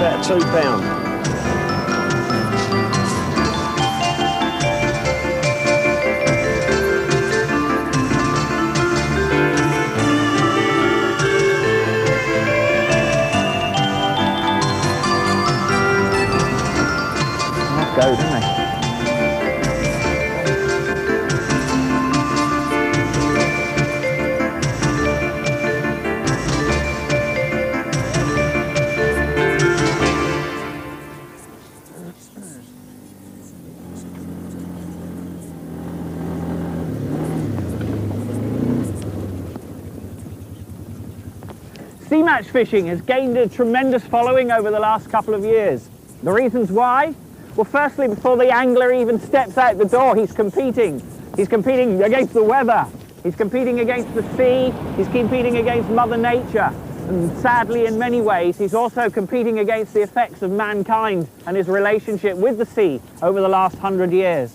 about £2. Go, don't they? Sea match fishing has gained a tremendous following over the last couple of years. The reasons why? Well, firstly, before the angler even steps out the door, he's competing. He's competing against the weather. He's competing against the sea. He's competing against Mother Nature. And sadly, in many ways, he's also competing against the effects of mankind and his relationship with the sea over the last 100 years.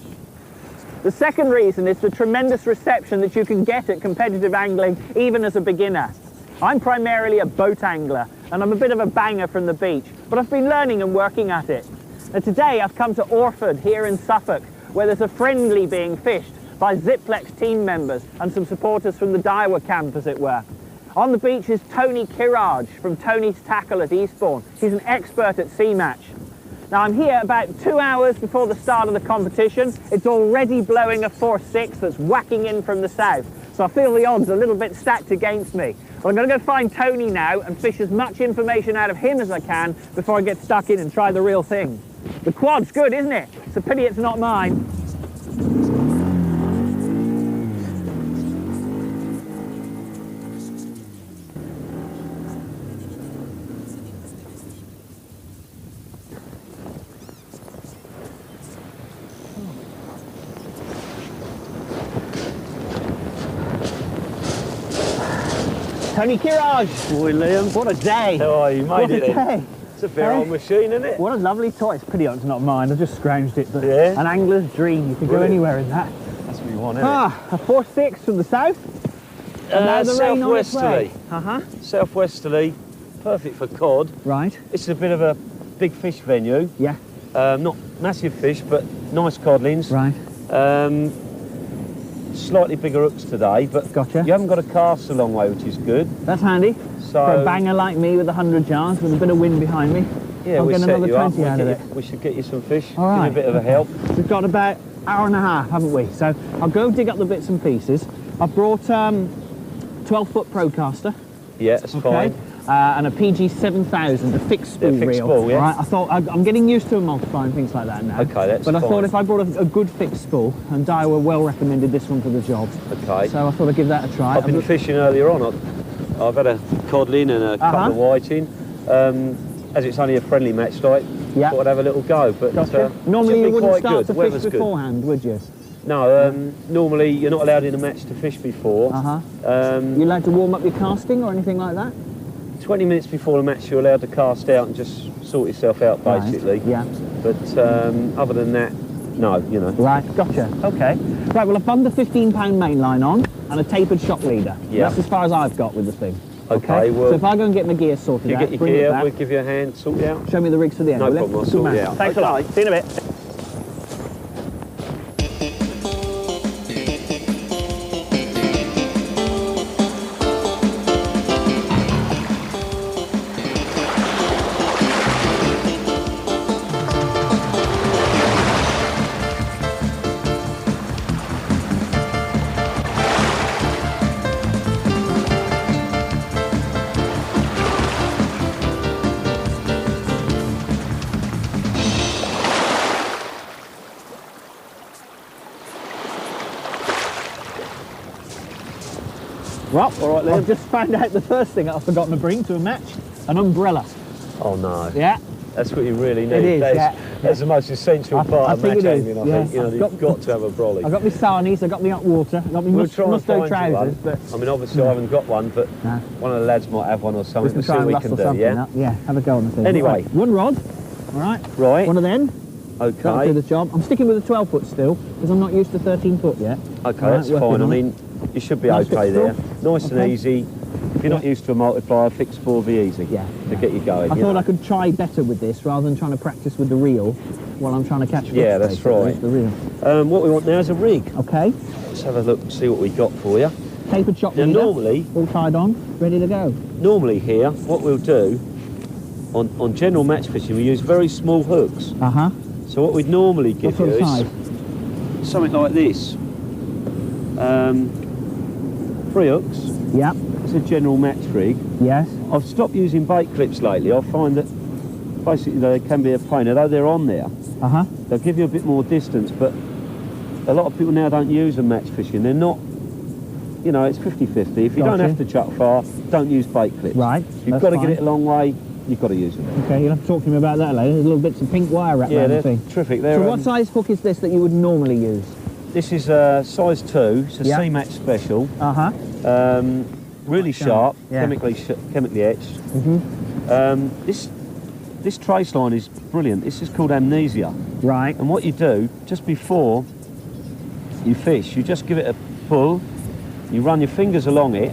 The second reason is the tremendous reception that you can get at competitive angling, even as a beginner. I'm primarily a boat angler, and I'm a bit of a banger from the beach, but I've been learning and working at it. And today I've come to Orford here in Suffolk, where there's a friendly being fished by Ziplex team members and some supporters from the Daiwa camp, as it were. On the beach is Tony Kiraj from Tony's Tackle at Eastbourne. He's an expert at sea match. Now I'm here about 2 hours before the start of the competition. It's already blowing a force 6 that's whacking in from the south, so I feel the odds a little bit stacked against me. Well, I'm going to go find Tony now and fish as much information out of him as I can before I get stuck in and try the real thing. The quad's good, isn't it? It's a pity it's not mine. Tony Kiraj! Boy, Liam. What a day! How are you? Made what it a day! It's a very old machine, isn't it? What a lovely toy. It's a pity it's not mine. I've just scrounged it, but yeah. An angler's dream. You can go anywhere in that. That's what you want, isn't it? A 4-6 from the south. And now the rain on its way. Southwesterly, perfect for cod. Right. It's a bit of a big fish venue. Yeah. Not massive fish, but nice codlings. Right. Slightly bigger hooks today, but gotcha. You haven't got a cast a long way, which is good. That's handy. So, for a banger like me with 100 yards, with a bit of wind behind me, yeah, I'll we'll get another 20 out of it. We should get you some fish. All right. Give you a bit of a help. We've got about an hour and a half, haven't we? So I'll go dig up the bits and pieces. I've brought 12-foot Procaster. Yeah, that's fine. And a PG 7000, a fixed spool reel. Spool, yeah. Right, I thought I'm getting used to multiplying things like that now. Okay, that's fine. But I thought if I brought a good fixed spool, and Daiwa well recommended this one for the job. Okay. So I thought I'd give that a try. I've been fishing earlier on. I've had a codling and a couple of whiting. As it's only a friendly match, like, thought I'd have a little go. But normally you wouldn't start to fish beforehand, would you? No, normally you're not allowed in a match to fish before. You allowed to warm up your casting or anything like that? 20 minutes before the match you're allowed to cast out and just sort yourself out, basically. Right. Yeah. But other than that, no, you know. Right, gotcha. Okay. Right, well, I've bunged a 15-pound main line on and a tapered shock leader. Yeah. That's as far as I've got with the thing. Okay, well... So if I go and get my gear sorted out, you get your gear, we'll give you a hand, sort it out. Show me the rigs for the end, No problem, I'll sort it out. Thanks a lot. See you in a bit. Well, all right, I've just found out the first thing I've forgotten to bring to a match, an umbrella. Oh no. Yeah. That's what you really need. It is, that's the most essential part of match angling, I think. You know, you've got to have a brolly. I've got my sarnies, I've got my hot water, I've got my musto trousers. But I mean, obviously I haven't got one, but one of the lads might have one or something. We'll see what we can do, yeah? Yeah, have a go on the thing. Anyway. Right. One rod, all right? Right. One of them. Okay. That'll do the job. I'm sticking with a 12-foot still, because I'm not used to 13-foot yet. Okay, that's fine. I mean, you should be okay there. Nice and easy. If you're not used to a multiplier, fixed spool will be easy to get you going. I thought I could try better with this rather than trying to practice with the reel while I'm trying to catch fish. Yeah, that's right. The reel. What we want now is a rig. Okay. Let's have a look and see what we got for you. Tapered chop now, leader, normally, all tied on, ready to go. Normally here, what we'll do, on general match fishing, we use very small hooks. Uh-huh. So what we'd normally give you is something like this. 3 hooks. Yep. It's a general match rig. Yes. I've stopped using bait clips lately. I find that basically they can be a pain, although they're on there. Uh-huh. They'll give you a bit more distance, but a lot of people now don't use them match fishing. They're not, you know, it's 50-50. If you don't have to chuck far, don't use bait clips. Right. If you've got to get it a long way, you've got to use them. Okay, you'll have to talk to me about that later. There's little bits of pink wire wrapped around the thing. Terrific. So what size hook is this that you would normally use? This is size 2. It's a Sea-Match special. Uh-huh. Really sharp, chemically etched. This trace line is brilliant. This is called amnesia. Right. And what you do, just before you fish, you just give it a pull, you run your fingers along it,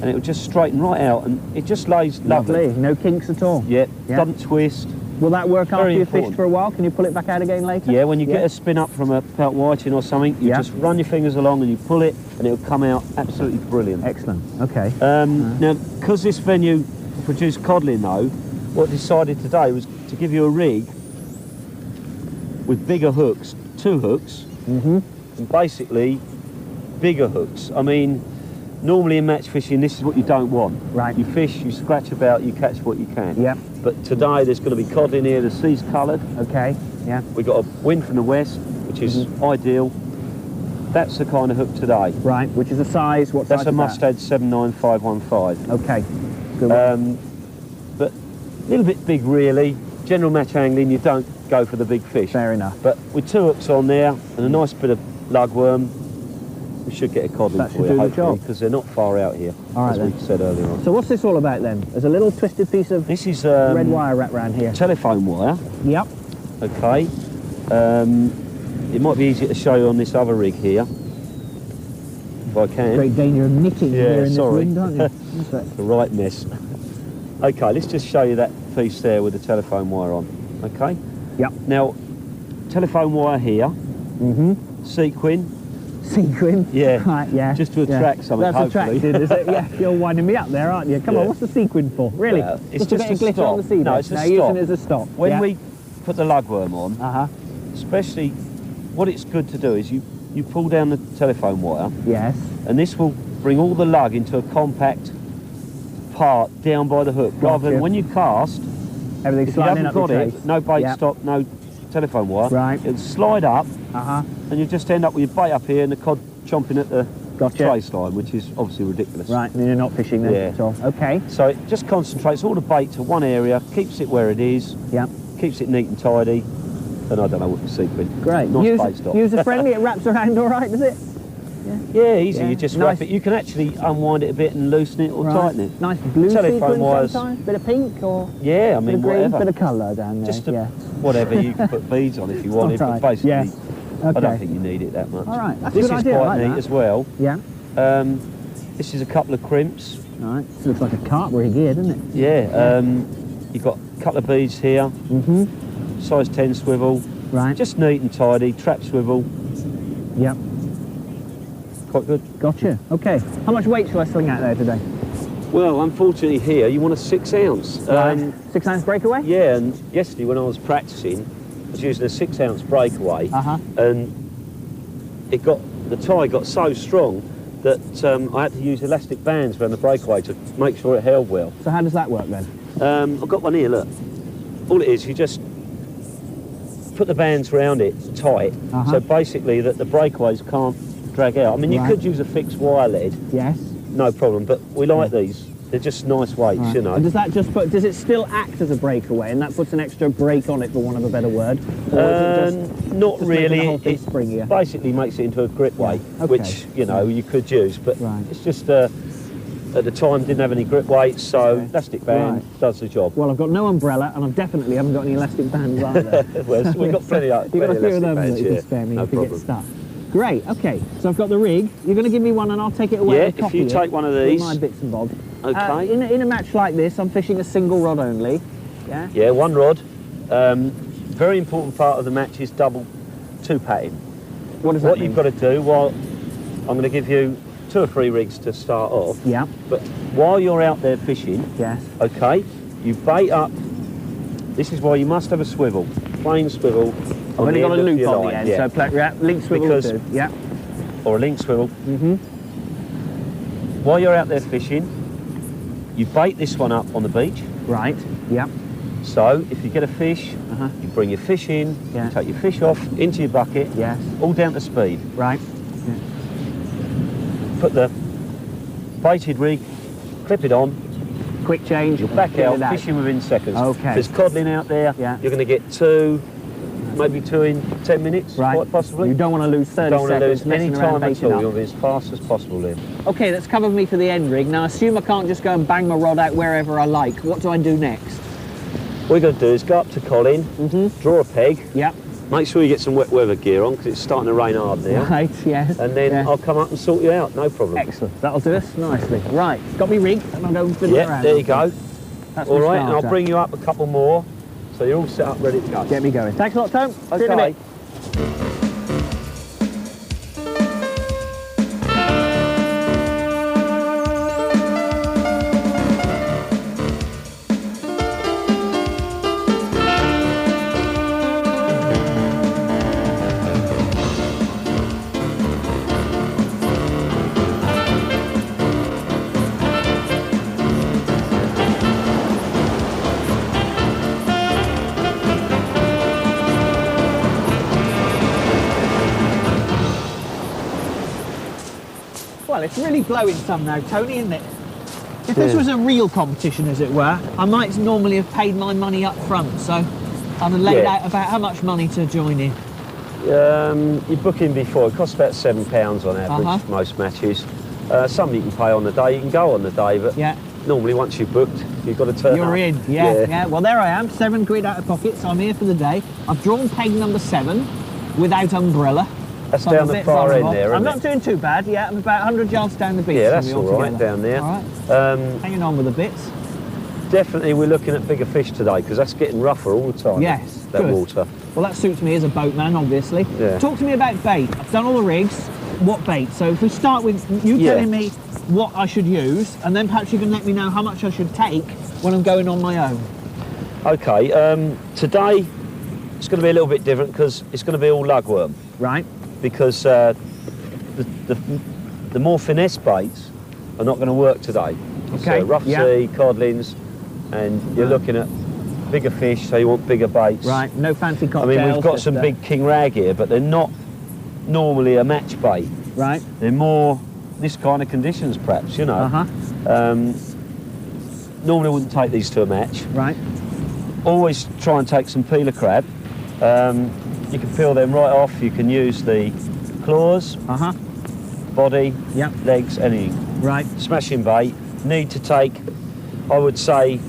and it will just straighten right out, and it just lays lovely. No kinks at all. Yeah, doesn't twist. Will that work after you important. fished for a while? Can you pull it back out again later? Yeah, when you get a spin up from a pelt whiting or something, you just run your fingers along and you pull it, and it'll come out absolutely brilliant. Excellent. Okay. Now, because this venue produced codling though, what I decided today was to give you a rig with bigger hooks, 2 hooks, and basically bigger hooks. I mean, normally in match fishing, this is what you don't want. Right. You fish, you scratch about, you catch what you can. Yep. But today there's going to be codling here, the sea's coloured. Okay, yeah. We've got a wind from the west, which is ideal. That's the kind of hook today. Right, which is a size, what size That's a Mustad 79515. Okay, good one. But a little bit big really. General match angling, you don't go for the big fish. Fair enough. But with 2 hooks on there and a nice bit of lugworm, we should get a codling for you, hopefully, because they're not far out here, as we said earlier on. So what's this all about then? There's a little twisted piece of this is red wire wrapped around here. Telephone wire. Yep. Okay. It might be easier to show you on this other rig here, if I can. Great danger of nicking here in this wind, aren't you? The right mess. Okay, let's just show you that piece there with the telephone wire on. Okay. Yep. Now, telephone wire here. Sequin. Sequin? Yeah. Right, yeah. Just to attract something, That's hopefully. attracted, is it? Yeah, you're winding me up there, aren't you? Come on, what's the sequin for? Really? It's just a bit of glitter on the seabed. No, it's a now stop. using it as a stop. When we put the lugworm on, especially, what it's good to do is you pull down the telephone wire. Yes. And this will bring all the lug into a compact part down by the hook, rather than when you cast, everything's sliding up the trace. No bait stop, no telephone wire. Right. It'll slide up, and you just end up with your bait up here and the cod chomping at the trace line, which is obviously ridiculous. Right, and you're not fishing then at all. Okay. So it just concentrates all the bait to one area, keeps it where it is, keeps it neat and tidy, and I don't know what the sequin. Great. Nice bait stop. User-friendly, it wraps around all right, does it? Yeah, easy. You just wrap it. You can actually unwind it a bit and loosen it or tighten it. Nice blue telephone wires. Sometimes, bit of pink or I mean, bit of green, whatever. Bit of colour down there. Just whatever. You can put beads on if you wanted, but basically, I don't think you need it that much. All right, that's this a good is idea. quite neat as well. Yeah. This is a couple of crimps. All right. This looks like a carp rig here, doesn't it? Yeah. You've got a couple of beads here. Size 10 swivel. Right. Just neat and tidy. Trap swivel. Yep. Quite good. Gotcha. Okay. How much weight shall I sling out there today? Well, unfortunately here, you want a 6 ounce. 6 ounce breakaway? Yeah, and yesterday when I was practicing, I was using a 6 ounce breakaway, and the tie got so strong that I had to use elastic bands around the breakaway to make sure it held well. So how does that work then? I've got one here, look. All it is, you just put the bands around it tight, so basically that the breakaways can't drag out. I mean, you could use a fixed wire lead. Yes. No problem, but we like these. They're just nice weights, you know. And does that just does it still act as a breakaway, and that puts an extra brake on it, for want of a better word? Or is it not really. It basically makes it into a grip weight, which, you know, you could use, but it's just, at the time, didn't have any grip weights, so elastic band does the job. Well, I've got no umbrella, and I definitely haven't got any elastic bands either. Well, we've got plenty of You've got a few of them that bands, you can spare me if you get stuck. Great, okay. So I've got the rig. You're going to give me one and I'll take it away. Yeah, and if you take one of with these. my bits and bobs. Okay. In a match like this, I'm fishing a single rod only. Yeah? Yeah, one rod. Very important part of the match is double two-patting. What does that What mean? you've got to do, while I'm going to give you 2 or 3 rigs to start off. Yeah. But while you're out there fishing, Yes. okay, you bait up. This is why you must have a swivel, plain swivel. I've only got a loop on the end, yeah. so link swivel Because- too. Yeah. Or a link swivel. Mm-hmm. While you're out there fishing, you bait this one up on the beach. Right. Yeah. So if you get a fish, Uh-huh. you bring your fish in, Yeah. you take your fish off into your bucket, Yes. all down to speed. Right. Put the baited rig, clip it on, Quick change. you're and back get out, it fishing within seconds. Okay. If there's codling out there, Yeah. you're going to get 2, maybe 2 in 10 minutes, Right. quite possibly. You don't want to lose 30 don't want to seconds lose any messing around time at baiting all. up. You want to be as fast as possible then. Okay, that's covered me for the end rig. Now, assume I can't just go and bang my rod out wherever I like. What do I do next? What you're going to do is go up to Colin, draw a peg, Yep. make sure you get some wet weather gear on because it's starting to rain hard now. Right, yes. And then yeah. I'll come up and sort you out, no problem. Excellent. That'll do us nicely. Right, got me rigged and I'll go and fiddle Yeah, around. there you go. That's All my right, and I'll starter. bring you up a couple more so you're all set up, ready to go. Get me going. Thanks a lot, Tom. See you in a Okay. bit. Well, it's really blowing some now, Tony, isn't it? If this Yeah. was a real competition, as it were, I might normally have paid my money up front, so I'd have laid Yeah. out about how much money to join in. You book in before, it costs about £7 on average, Uh-huh. most matches. Some you can pay on the day, you can go on the day, but Yeah, normally once you've booked, you've got to turn up. you're in. Yeah. Well, there I am, £7 out of pocket, so I'm here for the day. I've drawn peg number 7 without umbrella. That's So I'm down a the bit far end vulnerable. there, I'm isn't not it? doing too bad, yeah. I'm about 100 yards down the beach. Yeah, from that's me all right, altogether. down there. All right, hanging on with the bits. Definitely we're looking at bigger fish today because that's getting rougher all the time. Yes, that good. water. Well, that suits me as a boatman, obviously. Yeah. Talk to me about bait. I've done all the rigs. What bait? So if we start with you Yeah. telling me what I should use, and then perhaps you can let me know how much I should take when I'm going on my own. Okay, today it's going to be a little bit different because it's going to be all lugworm Right. because the more finesse baits are not going to work today. Okay, So rough yeah. sea, codlins, and you're looking at bigger fish, so you want bigger baits. Right. No fancy I cocktails. mean, we've got just, some big king rag here, but they're not normally a match bait. Right. They're more this kind of conditions, perhaps, you know. Uh-huh. Normally wouldn't take these to a match. Right. Always try and take some peeler crab. You can peel them right off. You can use the claws, Uh-huh. body, Yep. legs, anything. Right. Smashing bait. Need to take, I would say,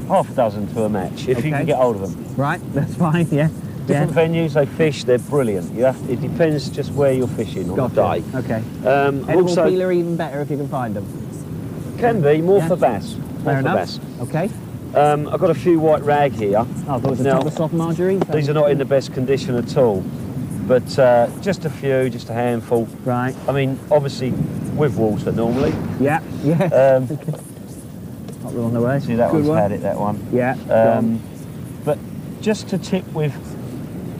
half a dozen to a match if you Okay. can get hold of them. Right. That's fine. Yeah. Different venues they fish, they're brilliant. It depends just where you're fishing on the day. Okay. I've Edible also peeler even better if you can find them. can be more Yeah. for bass. Fair More for enough. bass. Okay. I've got a few white rag here. Oh, I thought it was a Now, tub of soft margarine. These are not in the best condition at all, but just a few, just a handful. Right. I mean, obviously with water normally. Yeah. Yeah. Not the on the way. See, that Good one's one. had it, that one. Yeah. But just to tip with,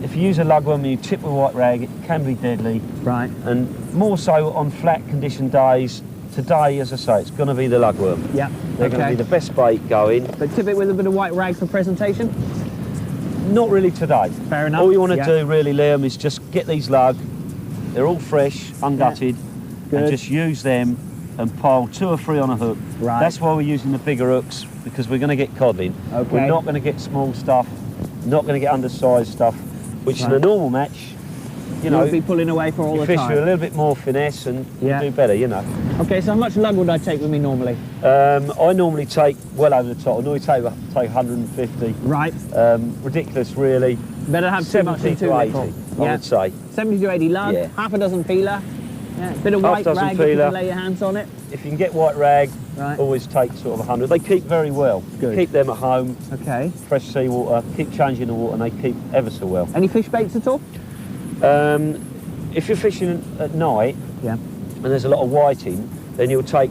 if you use a lugworm and you tip with white rag, it can be deadly. Right. And more so on flat condition days. Today, as I say, it's going to be the lugworm. Yeah. They're going to be the best bait going. But tip it with a bit of white rag for presentation. Not really today. Fair enough. All you want to Yeah. do really, Liam, is just get these lug. They're all fresh, ungutted, Good. and just use them and pile 2 or 3 on a hook. Right. That's why we're using the bigger hooks, because we're going to get codling. Okay. We're not going to get small stuff, not going to get undersized stuff, which in a Right. normal match, you know, You'll be pulling away for all you the fish time. with a little bit more finesse and Yeah. you do better, you know. Okay, so how much lug would I take with me normally? I normally take well over the top. I normally take 150. Right. Ridiculous, really. Better have too much 70 than too to 80, little. I would say. 70 to 80 lug, Yeah. half a dozen peeler, yeah, bit of Half white dozen rag if you peeler. can lay your hands on it. If you can get white rag, Right. always take sort of 100. They keep very well. Good. Keep them at home, Okay. fresh seawater, keep changing the water and they keep ever so well. Any fish baits at all? If you're fishing at night Yeah. and there's a lot of whiting, then you'll take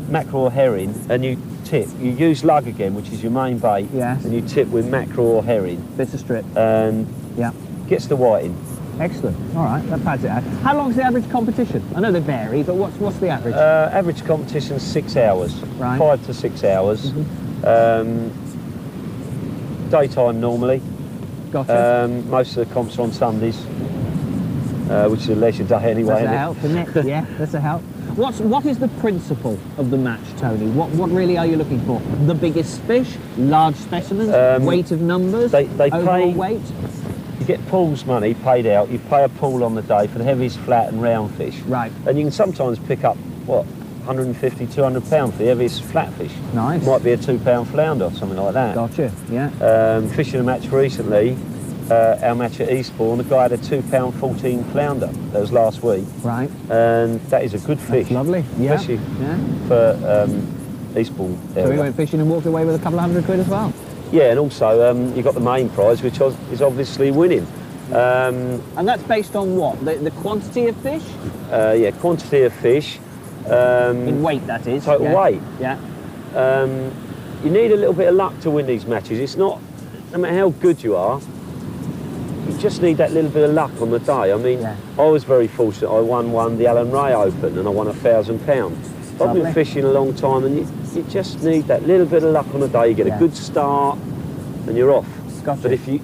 mackerel or herring and you tip. You use lug again, which is your main bait, Yes. and you tip with mackerel or herring Bits of strip. and Yeah. gets the whiting. Excellent. All right, that pads it out. How long's the average competition? I know they vary, but what's the average? Average competition 6 hours, Right. 5 to 6 hours. Daytime normally. Gotcha. Most of the comps are on Sundays, which is a leisure day anyway. That's a isn't it? help, isn't it? Yeah, that's a help. What is the principle of the match, Tony? What really are you looking for? The biggest fish, large specimens, weight of numbers, they overall pay- weight? You get pools money paid out. You pay a pool on the day for the heaviest flat and round fish. Right. And you can sometimes pick up, what, 150, 200 pounds for the heaviest flat fish. Nice. Might be a 2 pound flounder or something like that. Gotcha. Yeah. Fishing a match recently, our match at Eastbourne, the guy had a 2 pound 14 flounder. That was last week. Right. And that is a good fish. That's lovely. Yeah. Especially Yeah. for Eastbourne So area. we went fishing and walked away with a couple of £100 as well. Yeah, and also you got the main prize, which is obviously winning. And that's based on what? The quantity of fish? Yeah, quantity of fish. In weight, that is. Total yeah. weight. Yeah. You need a little bit of luck to win these matches. It's not, no matter how good you are, you just need that little bit of luck on the day. I mean, Yeah. I was very fortunate. I won the Alan Ray Open and I won £1,000. I've Lovely. been fishing a long time and you just need that little bit of luck on the day. You get Yeah. a good start and you're off. Gotcha. But if you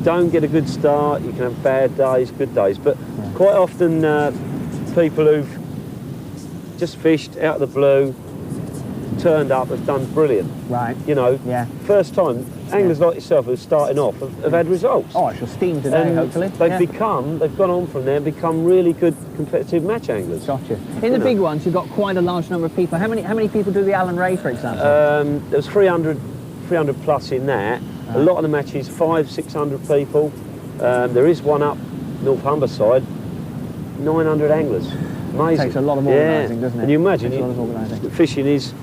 don't get a good start, you can have bad days, good days. But Yeah. quite often people who've just fished out of the blue, turned up, have done brilliant. Right. You know, Yeah. first time, anglers like yourself who are starting off have had results. Oh, I shall steam today, And hopefully. they've Yeah. they've gone on from there and become really good competitive match anglers. Gotcha. In the big ones, you've got quite a large number of people. How many people do the Alan Ray, for example? There was 300 plus in that. A lot of the matches, 500-600 people. There is one up North Humberside, 900 anglers. Amazing. Takes a lot of organising, doesn't it? And you imagine, Takes a lot of organising. fishing is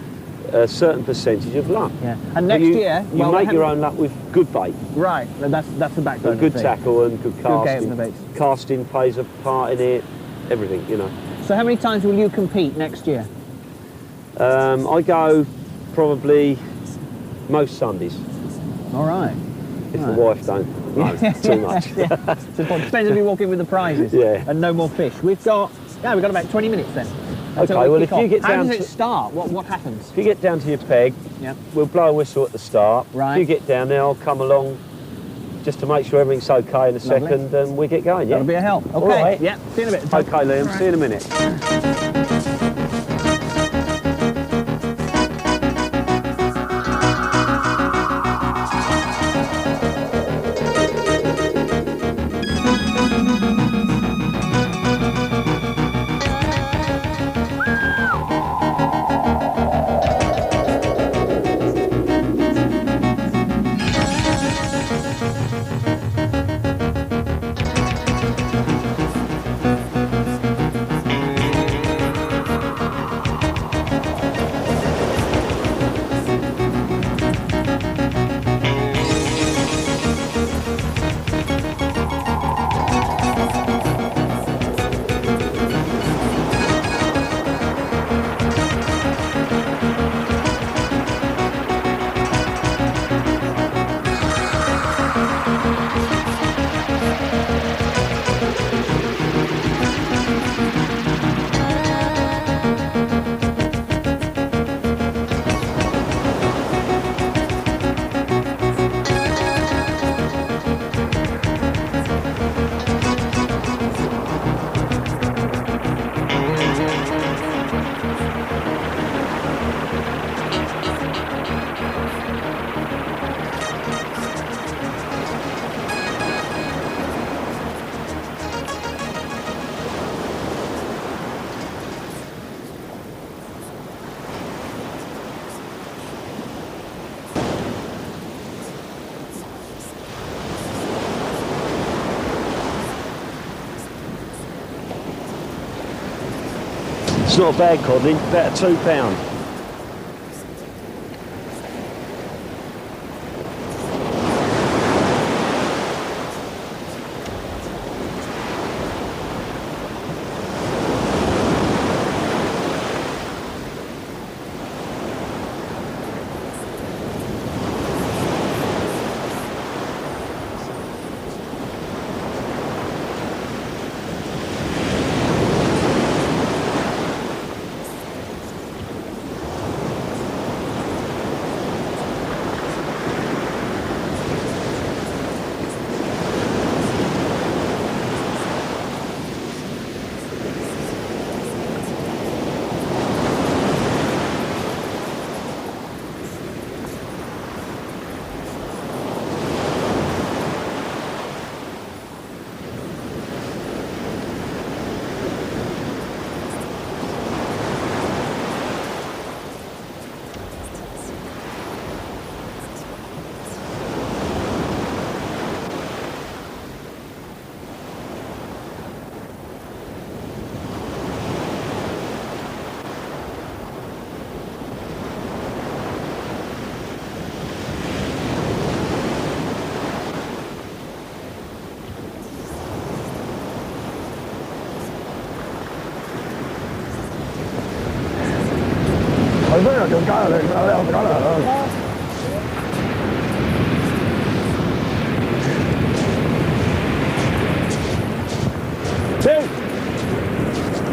a certain percentage of luck. Yeah. And But next you, year, you well, make your own luck with good bait. Right. That's the backbone. And good of the thing. tackle and good Good casting. game of the baits. Casting plays a part in it, everything, you know. So how many times will you compete next year? I go probably most Sundays, All right. if the wife don't know too much. Yeah. So it depends if you walk in with the prizes. Yeah. And no more fish. We've got about 20 minutes then. until Okay, we well, kick if you off. get How down does to- it start? What happens? If you get down to your peg, Yeah. we'll blow a whistle at the start. Right. If you get down there, I'll come along just to make sure everything's okay in a second and we get going, yeah? That'll be a help. Okay. All right. Yeah. See you in a bit. Okay, Liam, see you in a minute. It's not a bad codling, about a £2.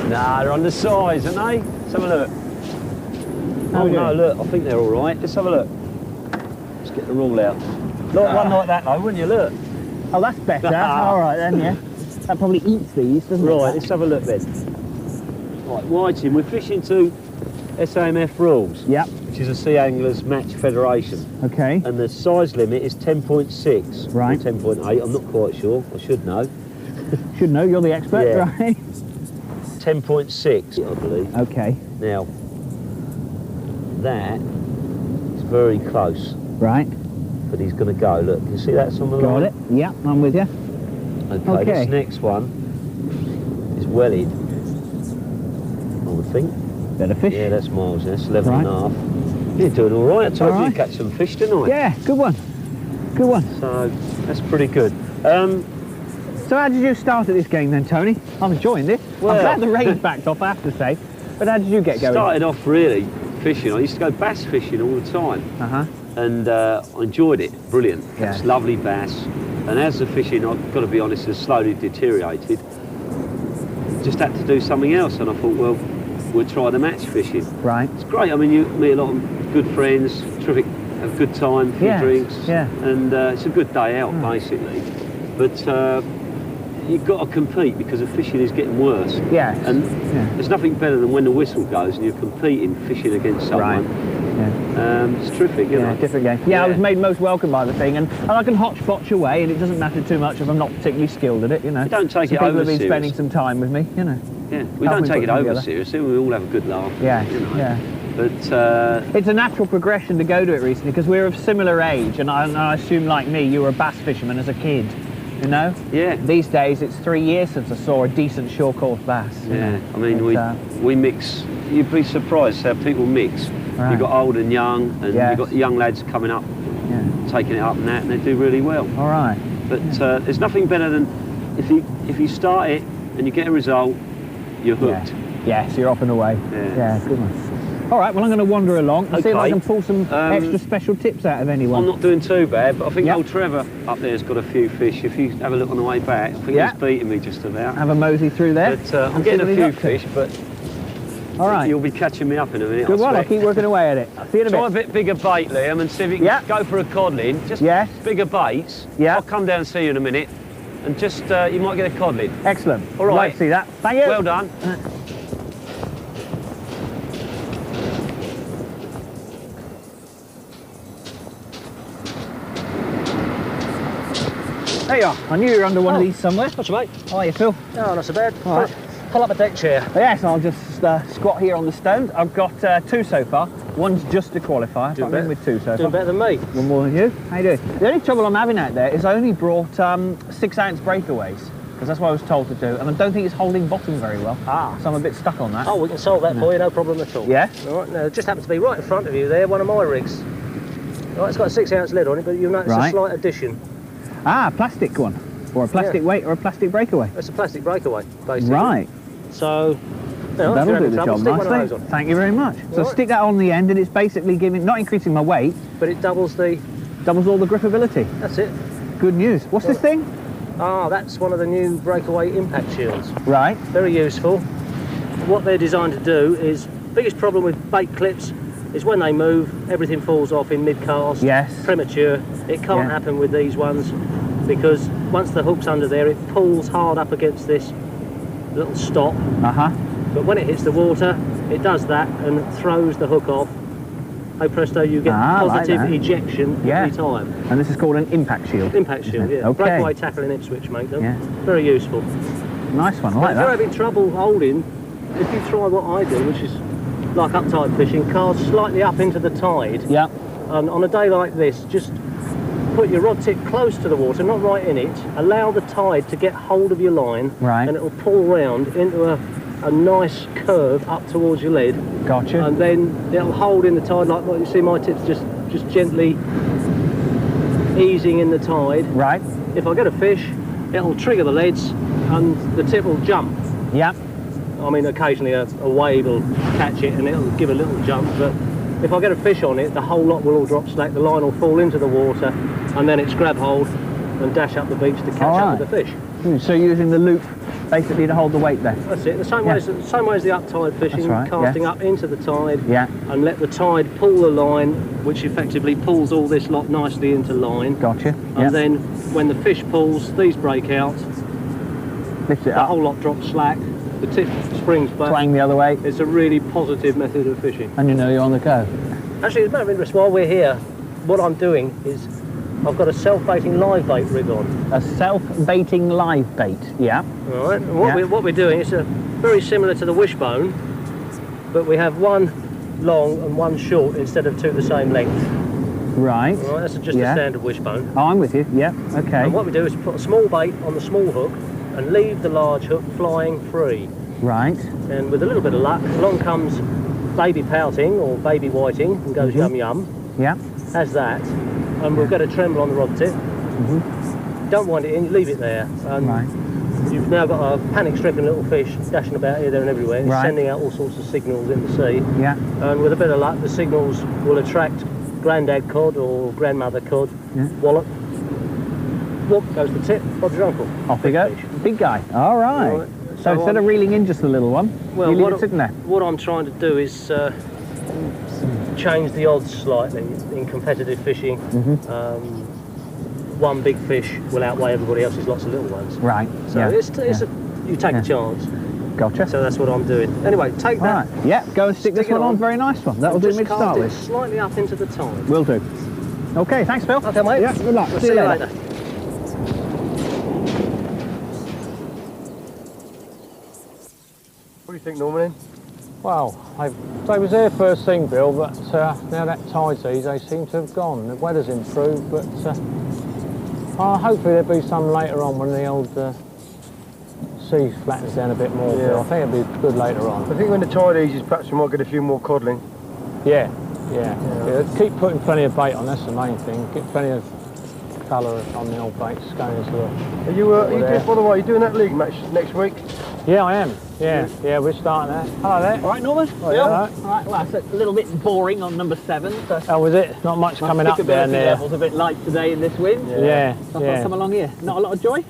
Nah, they're undersized, aren't they? Let's have a look. Oh no, look, I think they're all right. Let's have a look. Let's get the rule out. Like one like that though, wouldn't you? Look. Oh, that's better. All right then, yeah. That probably eats these, doesn't it? Right, let's have a look then. Right, whiting, we're fishing to SAMF rules. Yep. Which is a Sea Anglers Match Federation. Okay. And the size limit is 10.6. Right. Or 10.8, I'm not quite sure. I should know. Should know, you're the expert, Yeah. right? 10.6, I believe. Okay. Now, that is very close. Right. But he's going to go. Look, you see that's on the line? Got it. Yep, I'm with you. Okay, this next one is wellied, I would think. Better fish. Yeah, that's miles, that's 11 and a half. You're doing all right. I told you you'd catch some fish, didn't I? Yeah, good one. Good one. So, that's pretty good. So how did you start at this game then, Tony? I'm enjoying this. Well, I'm glad the rain's backed off, I have to say. But how did you get going? Started off really fishing. I used to go bass fishing all the time. Uh-huh. And I enjoyed it. Brilliant. Yeah. It's lovely bass. And as the fishing, I've got to be honest, has slowly deteriorated. Just had to do something else. And I thought, well, we'll try the match fishing. Right. It's great. I mean, you meet a lot of good friends, terrific, have a good time, few drinks. Yeah. And it's a good day out, basically. But you've got to compete because the fishing is getting worse. Yeah. And there's nothing better than when the whistle goes and you're competing, fishing against someone. Right. Yeah. It's terrific, you know. Different game. Yeah, I was made most welcome by the thing, and I can hotch-botch away, and it doesn't matter too much if I'm not particularly skilled at it, you know. We don't take it people over have been serious. spending some time with me, you know. Yeah, we don't take it over seriously. We all have a good laugh. Yeah, you know. yeah. But it's a natural progression to go to it recently because we're of similar age, and I assume, like me, you were a bass fisherman as a kid. You know? Yeah. These days, it's 3 years since I saw a decent shore course bass. Yeah, know? I mean, we mix. You'd be surprised how people mix. Right. You've got old and young, and you've got young lads coming up, taking it up and that, and they do really well. All right. But there's nothing better than if you start it and you get a result, you're hooked. Yeah, so you're off and away. Yeah, good one. All right, well, I'm going to wander along and see if I can pull some extra special tips out of anyone. I'm not doing too bad, but I think old Trevor up there's got a few fish. If you have a look on the way back, I think he's beating me just about. Have a mosey through there. But I'm getting a few fish, but all right. You'll be catching me up in a minute. Good one, I'll keep working away at it. See you in a bit. Try a bit bigger bait, Liam, and see if you can go for a codling. Just bigger baits. Yeah. I'll come down and see you in a minute, and just you might get a codling. Excellent. All right. I'd like to see that. Thank you. Well done. There you are. I knew you were under one of these somewhere. What's mate? How are you, Phil? Oh, not so bad. All right. Pull up a deck chair. Yes, I'll just squat here on the stones. I've got 2 so far. One's just a qualifier. I'm in with 2 so far. Doing better than me. One more than you. How you doing? The only trouble I'm having out there is I only brought 6-ounce breakaways. because that's what I was told to do, and I don't think it's holding bottom very well. So I'm a bit stuck on that. Oh, we can solve that for you, no problem at all. Yeah? All right, now, it just happens to be right in front of you there, one of my rigs. All right, it's got a 6-ounce lid on it, but you'll notice a slight addition. A plastic one, or a plastic weight, or a plastic breakaway. It's a plastic breakaway, basically. Right. So, that'll do the job nicely. Thank you very much. So stick that on the end, and it's basically not increasing my weight, but it doubles all the gripability. That's it. Good news. What's this thing? That's one of the new breakaway impact shields. Right. Very useful. What they're designed to do is, biggest problem with bait clips is when they move, everything falls off in mid-cast. Yes. Premature. It can't happen with these ones because once the hook's under there, it pulls hard up against this little stop. But when it hits the water, it does that and throws the hook off. Oh presto, you get positive ejection every time. And this is called an impact shield. Impact shield, yeah. Okay. Breakaway tackle in Ipswich make them. Yeah. Very useful. Nice one, I like If that. you're having trouble holding, if you try what I do, which is like uptide fishing, cast slightly up into the tide. Yeah. On a day like this, just put your rod tip close to the water, not right in it. Allow the tide to get hold of your line, and it will pull round into a nice curve up towards your lead. Gotcha. And then it'll hold in the tide like what you see my tips just gently easing in the tide. Right. If I get a fish, it'll trigger the leads and the tip will jump. Yeah. I mean, occasionally a wave will catch it and it'll give a little jump, but if I get a fish on it, the whole lot will all drop slack, the line will fall into the water, and then it's grab hold and dash up the beach to catch up with the fish. So using the loop basically to hold the weight there. That's it. The same way as the uptide fishing, casting up into the tide, and let the tide pull the line, which effectively pulls all this lot nicely into line. Gotcha. And then when the fish pulls, these break out. Lift it up. The whole lot drops slack. The tip springs back. Swing the other way. It's a really positive method of fishing. And you know you're on the go. Actually, as a matter of interest, while we're here, what I'm doing is I've got a self-baiting live bait rig on. A self-baiting live bait, yeah. All right, and what we're doing is very similar to the wishbone, but we have one long and one short instead of two the same length. Right. All right, that's just a standard wishbone. Oh, I'm with you, yeah, okay. And what we do is put a small bait on the small hook and leave the large hook flying free. Right. And with a little bit of luck, along comes baby pouting or baby whiting and goes yum yum. Yeah. Has that. And we'll get a tremble on the rod tip. Don't wind it in, you leave it there. And you've now got a panic-stricken little fish dashing about here, there and everywhere. It's sending out all sorts of signals in the sea. Yeah. And with a bit of luck, the signals will attract granddad cod or grandmother cod. Wallop. Whoop goes the tip, Bob's your uncle. Off we go. Big guy. All right. So instead of reeling in just a little one, you leave it sitting there. What I'm trying to do is change the odds slightly in competitive fishing. One big fish will outweigh everybody else's lots of little ones. Right. So you take a chance. Gotcha. So that's what I'm doing. Anyway, take that. Right. Yeah, go and stick this one on. Very nice one. That'll do me to start with. Slightly up into the tide. Will do. Okay, thanks, Phil. Okay, mate. Yeah, good luck. We'll see you later. What do you think, Norman? Well, they was here first thing, Bill, but now that tide's eased, they seem to have gone. The weather's improved, but hopefully there'll be some later on when the old sea flattens down a bit more, Bill. I think it'll be good later on. I think when the tide eases, perhaps we might get a few more codling. Yeah. Keep putting plenty of bait on, that's the main thing. Get plenty of colour on the old baits going as well. Are you doing, by the way, are you doing that league match next week? Yeah, I am. Yeah, we're starting that. Hello there. All right, Norman. Oh, yeah. All right, well, that's a little bit boring on number 7. So oh, was it? Not much coming up down there. Level's a bit light today in this wind. Yeah. So I thought I'd come along here. Not a lot of joy?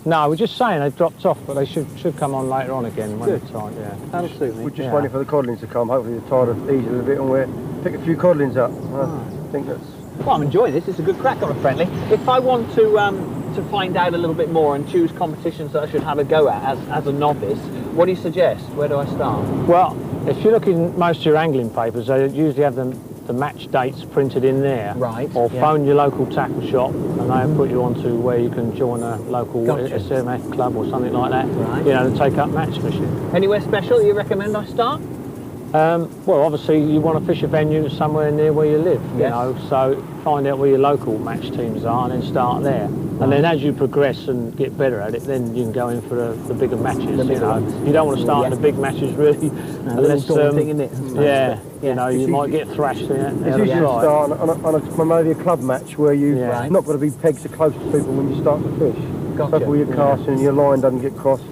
No, we're just saying they dropped off, but they should come on later on again when it's time. Yeah. That'll suit me. We're just waiting for the codlings to come. Hopefully the tide will ease a little bit and we'll pick a few codlings up. I think that's... Well, I'm enjoying this. It's a good crack on a friendly. If I want to find out a little bit more and choose competitions that I should have a go at as a novice, what do you suggest? Where do I start? Well, if you look in most of your angling papers, they usually have the match dates printed in there. Right. Or phone your local tackle shop and they'll put you onto where you can join a local SMF club or something like that. Right. You know, to take up match fishing. Anywhere special you recommend I start? Well, obviously you want to fish a venue somewhere near where you live, you know, so find out where your local match teams are and then start there. And then as you progress and get better at it, then you can go in for the bigger matches, you know. You don't want to start in the big matches really, unless, you know, you might get thrashed there. It's easier to start on maybe a club match where you're not going to be pegged so close to people when you start to fish. Gotcha. So you're casting and your line doesn't get crossed.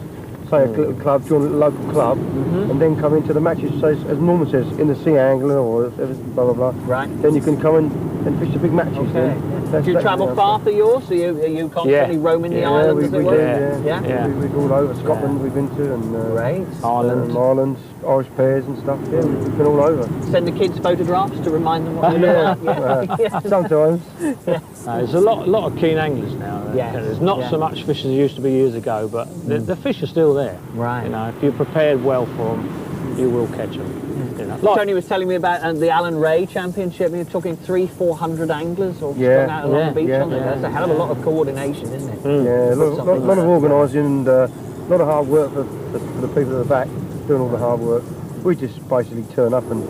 Say a little club, join a local club, and then come into the matches, say, as Norman says, in the sea angler or blah blah blah. Right. Then you can come and fish the big matches. Okay. Do you travel far for yours? Are you constantly roaming the islands, as it were? We've been all over Scotland. We've been to and Ireland, Irish pairs and stuff. Yeah, we've been all over. Send the kids photographs to remind them what they're doing. Sometimes. There's a lot of keen anglers now. There's not so much fish as there used to be years ago, but the fish are still there. Right. You know, if you're prepared well for them, you will catch them. You know. Tony was telling me about the Alan Ray Championship. You're talking 300-400 anglers all going out along the beach. That's a hell of a lot of coordination, isn't it? Yeah, a lot of organising and a lot of hard work for the people at the back doing all the hard work. We just basically turn up and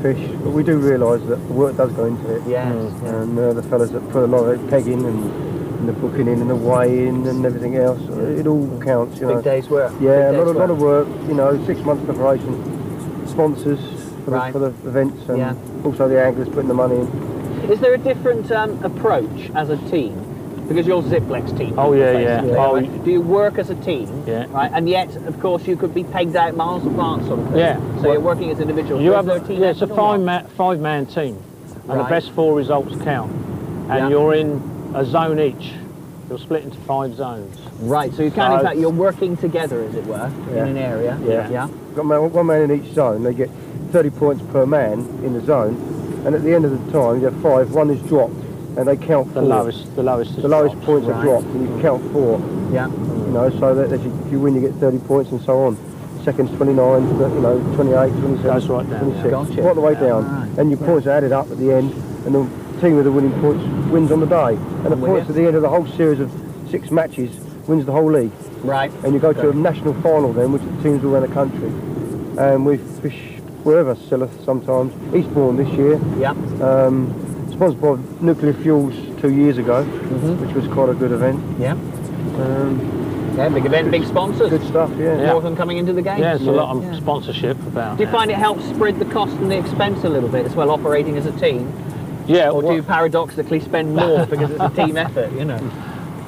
fish, but we do realise that the work does go into it. And the fellas that put a lot of pegging and the booking in and the weigh-in and everything else, it all counts. You know. Big day's work. Yeah, a lot of work. You know, 6 months preparation, sponsors for the events, and also the anglers putting the money in. Is there a different approach as a team? Because you're Ziplex team. Oh yeah. Right? Do you work as a team? Right. And yet, of course, you could be pegged out miles apart, sort of thing. Yeah. So you're working as individuals. You have it's a five-man team, and the best 4 results count. And you're in a zone each. You're split into 5 zones. Right. So you can, in fact, you're working together, as it were, in an area. Yeah. Got one man in each zone. They get 30 points per man in the zone, and at the end of the time, you have 5. One is dropped. And they count 4. The lowest points are dropped, and you count 4. Yeah. You know, so that if you win, you get 30 points, and so on. Second's 29, you know, 28, 27, goes right down, 26, Gotcha. right the way down. Right. And your points are added up at the end, and the team with the winning points wins on the day. And the points at the end of the whole series of 6 matches wins the whole league. Right. And you go to a national final then, which the teams all around the country. And we fish wherever, Silleth sometimes. Eastbourne this year. Yeah. Sponsored by Nuclear Fuels 2 years ago, which was quite a good event. Yeah. Big event, big sponsors. Good stuff, More of them coming into the game. Yeah, it's a lot of sponsorship about. Do you find it helps spread the cost and the expense a little bit as well, operating as a team? Yeah. Or do you paradoxically spend more because it's a team effort, you know?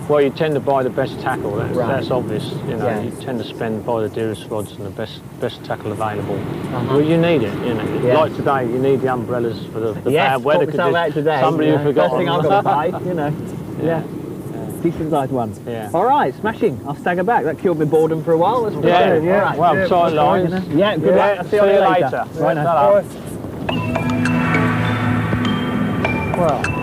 Well, you tend to buy the best tackle. That's obvious. You know, you tend to buy the dearest rods and the best tackle available. Well, you need it. You know, like today, you need the umbrellas for the bad weather conditions. Somebody who forgot. First thing I've got to buy, you know. Decent sized one. Yeah. All right, smashing. I'll stagger back. That cured me boredom for a while. Let's go. Yeah. All right. Well, tight lines. Yeah, good luck. I'll see you later. Right now. Well.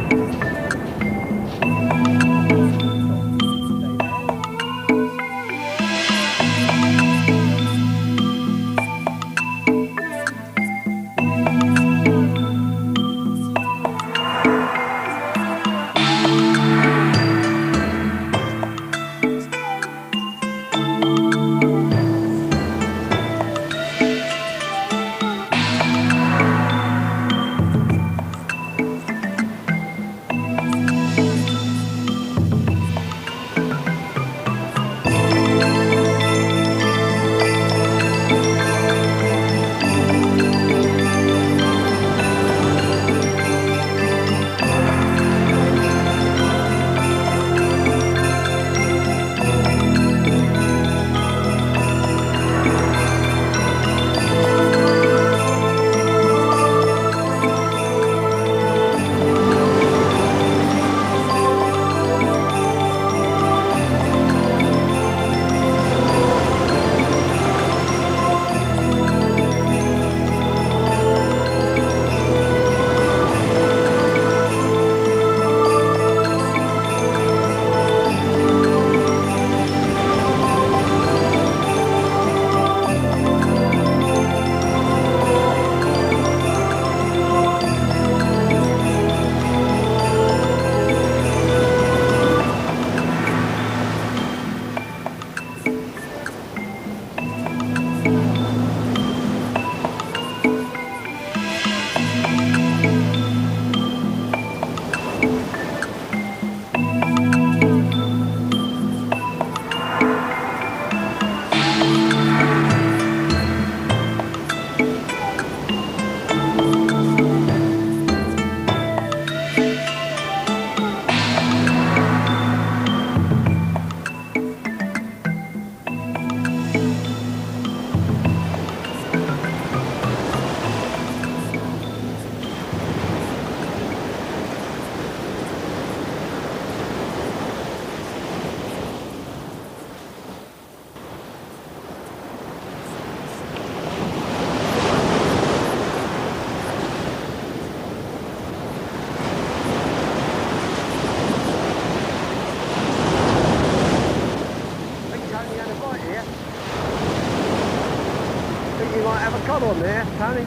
you might have a cod on there, Tony.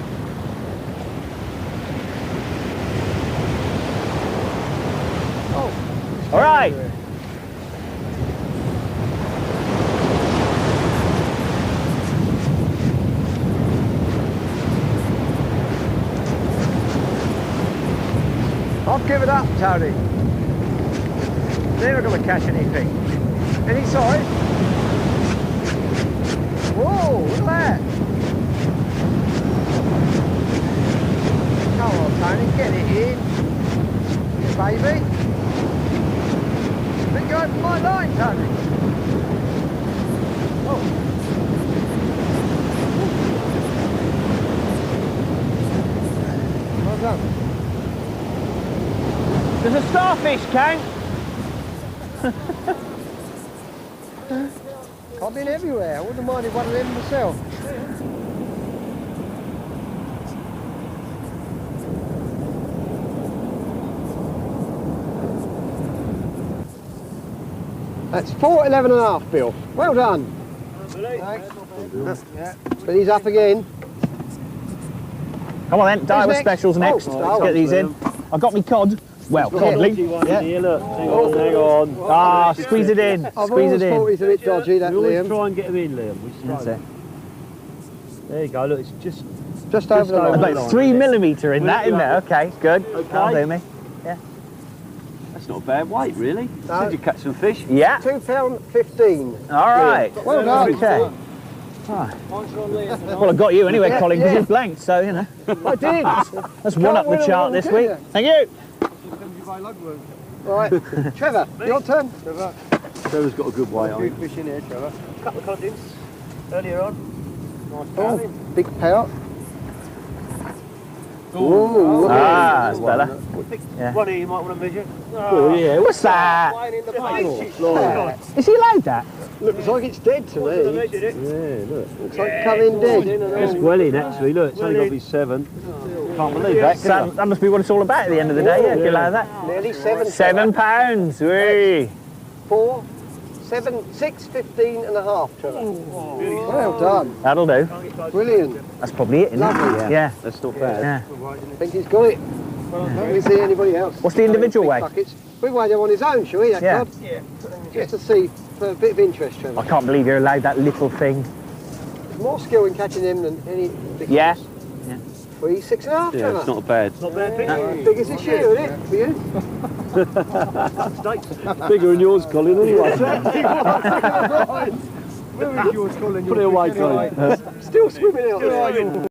Oh. All right. I've given up, Tony. They're not going to catch anything. Any size? Whoa, look at that. Come on, Tony, get it in. Yeah, baby. Let go over my line, Tony. Oh. Well done. There's a starfish, Kang. I've been everywhere. I wouldn't have minded one of them myself. That's 4:11.5, Bill. Well done. But he's up again. Come on then, Daiwa next? Specials next. Oh, Let's get these in. I've got me cod. Well, codling. Yeah. Here, look. Hang on. Ah, squeeze it in. I've Squeeze always it thought in. he's a bit dodgy, that We always Liam. try and get him in, Liam. We That's it. There you go. Look, it's just Just over the over line. About 3mm in that, isn't it? Okay, good. That'll do me. that's not a bad weight, really. No. Did you catch some fish? Yeah. £2.15. All right. Well done. Okay. Well, I got you anyway, Yeah, Colin, because yeah. you blanked, so, you know. I did. That's one up the win 'em chart all, this can week. you? Thank you. Right, Trevor, your turn. Trevor's got a good weight on Big him. fish in here, Trevor. Couple of codlings earlier on. Oh, big pout. Ooh, look Ah, that's better. Yeah. One here you might want to measure. Oh, yeah. What's that? Is he allowed that? looks like it's dead to me. Yeah, look. Looks like it's come in dead. It's well in, actually. Look, it's only got to be 7. Can't believe that, can you? That must be what it's all about at the end of the day, yeah, if you allow that. Nearly 7. £7. Whee. 4, 7, 6.15.5, Trevor. Well done. That'll do. Brilliant. That's probably it, isn't Lovely. it? Yeah. That's not bad. Yeah. I think he's got it. Don't we see anybody else? What's the individual Big weight? buckets. We weigh them on his own, shall we, that Yeah. cod? Just to see, for a bit of interest, Trevor. I can't believe you're allowed that little thing. There's more skill in catching them than any big Yeah. ones. 3, 6.5, Yeah, Trevor. it's not bad. Not bad. Big as this year, isn't it, for you? Bigger than yours, Colin, anyway. Where is yours, Colin? Put it away, Colin. Still swimming out there.